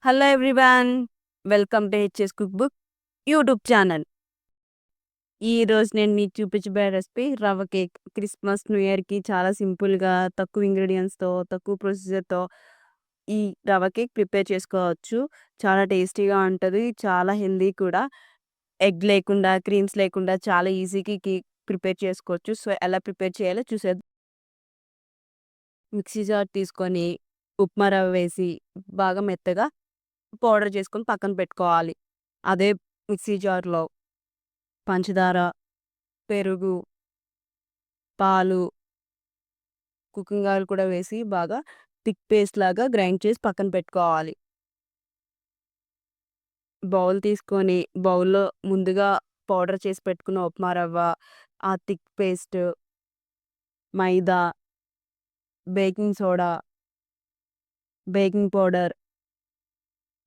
Hello everyone. Welcome to HS cook book YouTube channel. ఈరోజు నేను మీకు చూపించబోయే రెసిపీ రవ్వ కేక్. క్రిస్మస్, న్యూ ఇయర్‌కి చాలా సింపుల్‌గా తక్కువ ఇంగ్రీడియెంట్స్‌తో, తక్కువ ప్రొసీజర్‌తో ఈ రవ్వ కేక్ ప్రిపేర్ చేసుకోవచ్చు. చాలా టేస్టీగా ఉంటది. చాలా హెల్తీ కూడా. ఎగ్ లేకుండా, క్రీమ్స్ లేకుండా చాలా ఈజీగా కేక్ ప్రిపేర్ చేసుకోవచ్చు. సో, ఎలా ప్రిపేర్ చేయాలో చూసేద్దాం. మిక్సీ జార్ తీసుకొని, ఉప్మా రవ్వ వేసి, బాగా మెత్తగా పౌడర్ చేసుకొని పక్కన పెట్టుకోవాలి. అదే మిక్సీ జార్‌లో పంచదార, పెరుగు, పాలు, కుకింగ్ ఆయిల్ కూడా వేసి బాగా థిక్ పేస్ట్ లాగా గ్రైండ్ చేసి పక్కన పెట్టుకోవాలి. బౌల్ తీసుకొని బౌల్‌లో ముందుగా పౌడర్ చేసి పెట్టుకున్న ఉప్మా రవ్వ, ఆ thick paste, maida, baking soda, baking powder,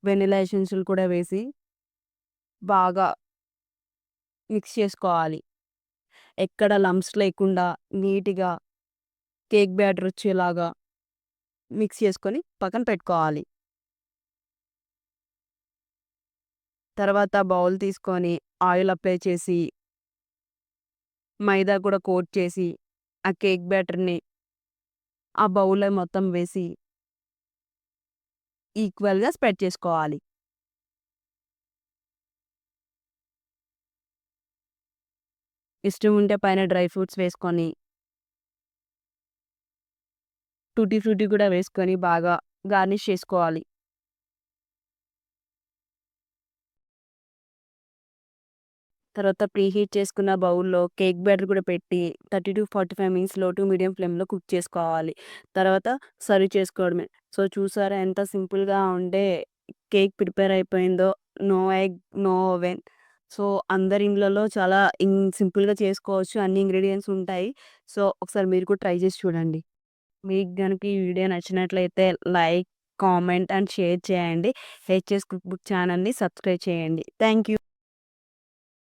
vanilla essential కూడా వేసి బాగా మిక్స్ చేసుకోవాలి. ఎక్కడ లంప్స్ లేకుండా నీట్‌గా కేక్ బ్యాటర్ వచ్చేలాగా మిక్స్ చేసుకొని పక్కన పెట్టుకోవాలి. తర్వాత బౌల్ తీసుకొని ఆయిల్ అప్లై చేసి, మైదా కూడా కోట్ చేసి, ఆ కేక్ బ్యాటర్‌ని ఆ బౌల్‌లో మొత్తం వేసి ఈక్వల్‌గా స్ప్రెడ్ చేసుకోవాలి. ఇష్టం ఉంటే పైన డ్రై ఫ్రూట్స్ వేసుకొని, టూటీ ఫ్రూటీ కూడా వేసుకొని బాగా గార్నిష్ చేసుకోవాలి. తర్వాత ప్రీహీట్ చేసుకున్న బౌల్‌లో కేక్ బ్యాటర్ కూడా పెట్టి 30-45 మినిట్స్ లో టు మీడియం ఫ్లేమ్‌లో కుక్ చేసుకోవాలి. తర్వాత సర్వ్ చేసుకోవడమే. సో, చూసారా ఎంత సింపుల్‌గా ఉండే కేక్ ప్రిపేర్ అయిపోయిందో. No egg, no oven. So, అందరి ఇళ్ళలో చాలా సింపుల్‌గా చేసుకోవచ్చు. అన్ని ఇంగ్రీడియెంట్స్ ఉంటాయి. సో, ఒకసారి మీరు కూడా ట్రై చేసి చూడండి. మీకు గనుక ఈ వీడియో నచ్చినట్లయితే లైక్, కామెంట్ అండ్ షేర్ చేయండి. హెచ్ఎస్ కుక్ బుక్ ఛానల్‌ని సబ్స్క్రైబ్ చేయండి. Thank you.